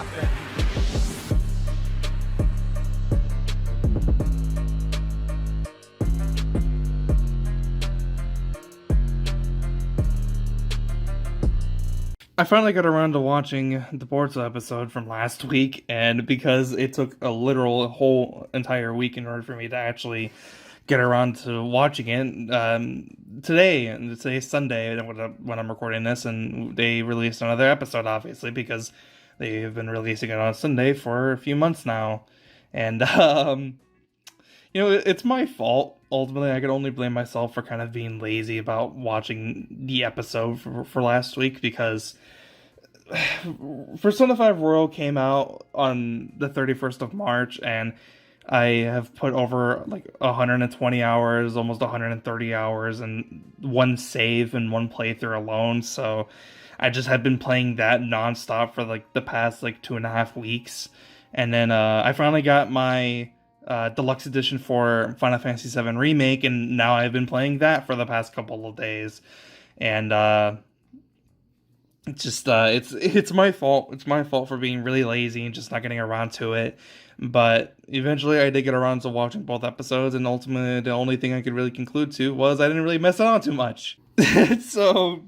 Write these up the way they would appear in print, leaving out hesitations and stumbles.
rock that beat. I finally got around to watching the Boruto episode from last week, and because it took a literal whole entire week in order for me to actually get around to watching it, today, and today's Sunday when I'm recording this, and they released another episode, obviously, because they've been releasing it on Sunday for a few months now, and it's my fault. Ultimately, I could only blame myself for kind of being lazy about watching the episode for last week, because Persona 5 Royal came out on the 31st of March, and I have put over like 120 hours, almost 130 hours, and one save and one playthrough alone. So I just had been playing that nonstop for like the past like 2.5 weeks. And then I finally got my deluxe edition for Final Fantasy VII Remake, and now I've been playing that for the past couple of days. And it's just it's my fault. It's my fault for being really lazy and just not getting around to it. But eventually I did get around to watching both episodes, and ultimately the only thing I could really conclude to was I didn't really mess it on too much. So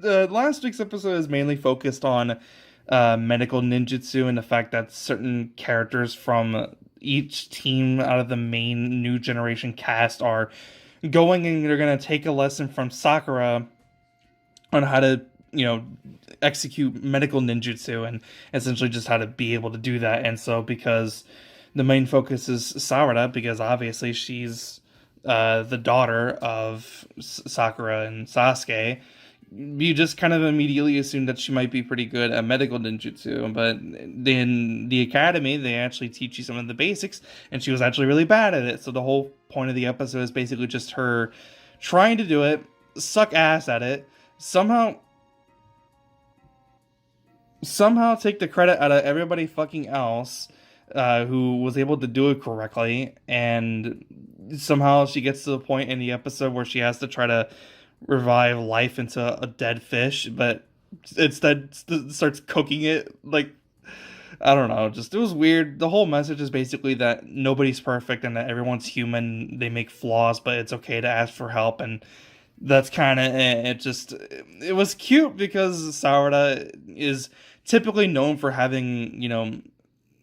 the last week's episode is mainly focused on medical ninjutsu and the fact that certain characters from each team out of the main new generation cast are going, and they're going to take a lesson from Sakura on how to execute medical ninjutsu, and essentially just how to be able to do that. And so because the main focus is Sarada, because obviously she's the daughter of Sakura and Sasuke, you just kind of immediately assume that she might be pretty good at medical ninjutsu. But in the academy, they actually teach you some of the basics, and she was actually really bad at it. So the whole point of the episode is basically just her trying to do it, suck ass at it, somehow take the credit out of everybody fucking else who was able to do it correctly, and somehow she gets to the point in the episode where she has to try to revive life into a dead fish, but instead starts cooking it. Like, I don't know, just it was weird. The whole message is basically that nobody's perfect and that everyone's human. They make flaws, but it's okay to ask for help, and that's kind of it was cute because Sarada is typically known for having,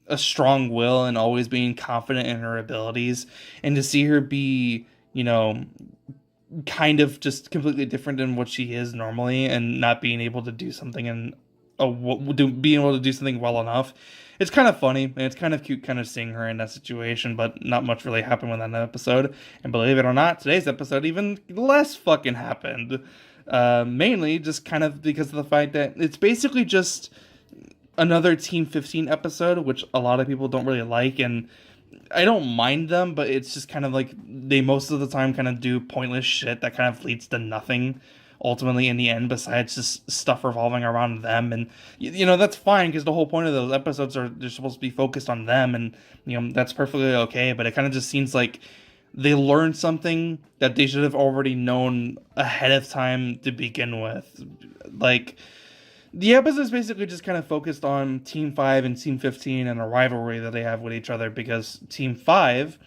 a strong will and always being confident in her abilities, and to see her be, kind of just completely different than what she is normally, and not being able to do something being able to do something well enough. It's kind of funny, and it's kind of cute kind of seeing her in that situation, but not much really happened with that episode. And believe it or not, today's episode even less fucking happened. Mainly just kind of because of the fact that it's basically just another Team 15 episode, which a lot of people don't really like, and I don't mind them, but it's just kind of like they most of the time kind of do pointless shit that kind of leads to nothing ultimately in the end, besides just stuff revolving around them. And that's fine, because the whole point of those episodes they're supposed to be focused on them, and that's perfectly okay. But it kind of just seems like they learned something that they should have already known ahead of time to begin with. Like, the episode is basically just kind of focused on Team 5 and Team 15 and a rivalry that they have with each other, because Team 5,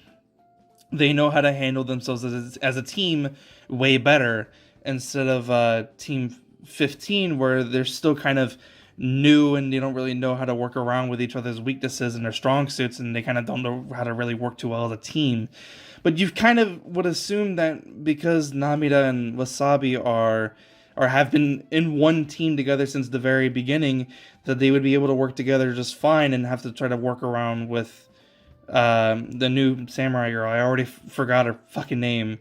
they know how to handle themselves as a team way better, instead of Team 15, where they're still kind of new and they don't really know how to work around with each other's weaknesses and their strong suits, and they kind of don't know how to really work too well as a team. But you kind of would assume that because Namida and Wasabi are have been in one team together since the very beginning, that they would be able to work together just fine and have to try to work around with the new samurai girl. I already forgot her fucking name.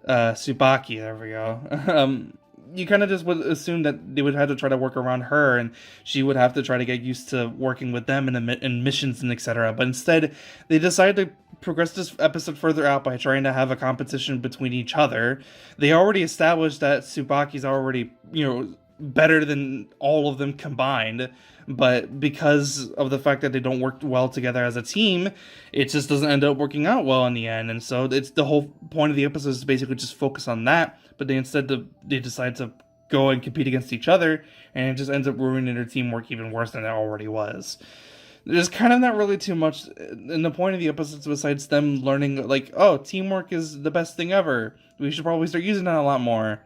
Tsubaki, there we go. You kind of just would assume that they would have to try to work around her, and she would have to try to get used to working with them in missions and etc. But instead, they decided to progress this episode further out by trying to have a competition between each other. They already established that Tsubaki's already, better than all of them combined, but because of the fact that they don't work well together as a team, it just doesn't end up working out well in the end. And so it's the whole point of the episode is to basically just focus on that, but they decide to go and compete against each other, and it just ends up ruining their teamwork even worse than it already was. There's kind of not really too much in the point of the episodes besides them learning, like, oh, teamwork is the best thing ever. We should probably start using that a lot more.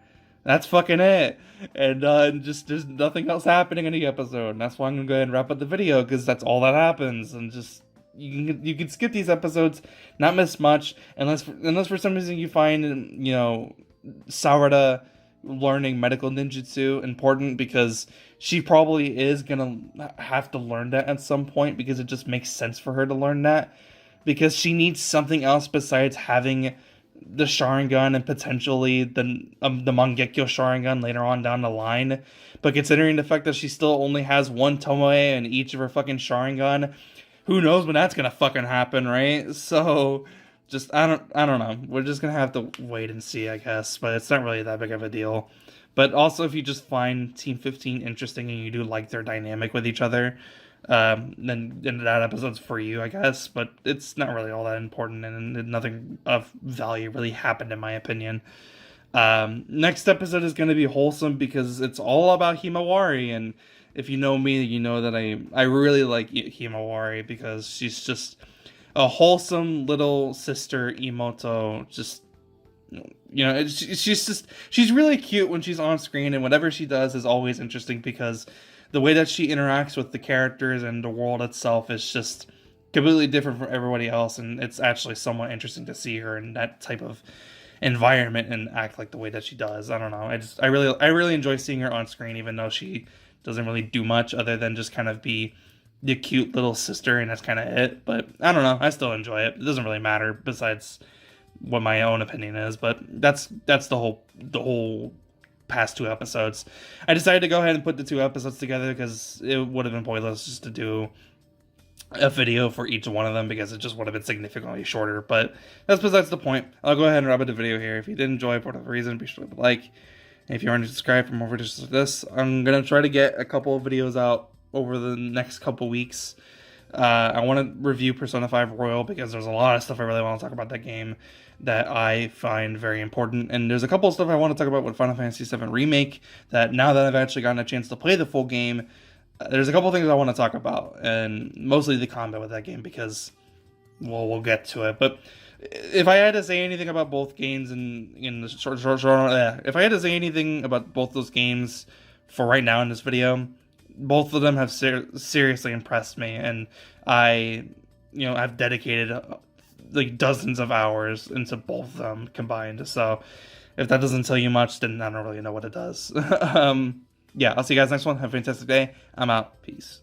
That's fucking it. And just there's nothing else happening in the episode. And that's why I'm gonna go ahead and wrap up the video, because that's all that happens. And just you can skip these episodes, not miss much, unless for some reason you find, you know, Sarada learning medical ninjutsu important, because she probably is gonna have to learn that at some point, because it just makes sense for her to learn that, because she needs something else besides having the Sharingan and potentially the Mangekyo Sharingan later on down the line. But considering the fact that she still only has one Tomoe in each of her fucking Sharingan, who knows when that's gonna fucking happen, right? So just I don't know. We're just gonna have to wait and see, I guess. But it's not really that big of a deal. But also, if you just find Team 15 interesting and you do like their dynamic with each other, then that episode's for you, I guess. But it's not really all that important, and nothing of value really happened, in my opinion. Next episode is going to be wholesome, because it's all about Himawari, and if you know me, you know that I really like Himawari, because she's just a wholesome little sister Imoto. Just, you know, she's really cute when she's on screen, and whatever she does is always interesting, because the way that she interacts with the characters and the world itself is just completely different from everybody else, and it's actually somewhat interesting to see her in that type of environment and act like the way that she does. I don't know. I really enjoy seeing her on screen, even though she doesn't really do much other than just kind of be the cute little sister, and that's kind of it. But I don't know. I still enjoy it. It doesn't really matter besides what my own opinion is. But that's the whole past 2 episodes. I decided to go ahead and put the 2 episodes together, because it would have been pointless just to do a video for each one of them, because it just would have been significantly shorter. But that's besides the point. I'll go ahead and wrap up the video here. If you did enjoy it for whatever reason, be sure to like. And if you aren't subscribed for more videos like this, I'm gonna try to get a couple of videos out over the next couple weeks. I want to review Persona 5 Royal, because there's a lot of stuff I really want to talk about that game that I find very important. And there's a couple of stuff I want to talk about with Final Fantasy VII Remake, that now that I've actually gotten a chance to play the full game, there's a couple of things I want to talk about, and mostly the combat with that game, because, well, we'll get to it. But if I had to say anything about both games in the short, if I had to say anything about both those games for right now in this video, both of them have seriously impressed me, and I, you know, I've dedicated like dozens of hours into both of them combined. So if that doesn't tell you much, then I don't really know what it does. Yeah, I'll see you guys next one. Have a fantastic day. I'm out. Peace.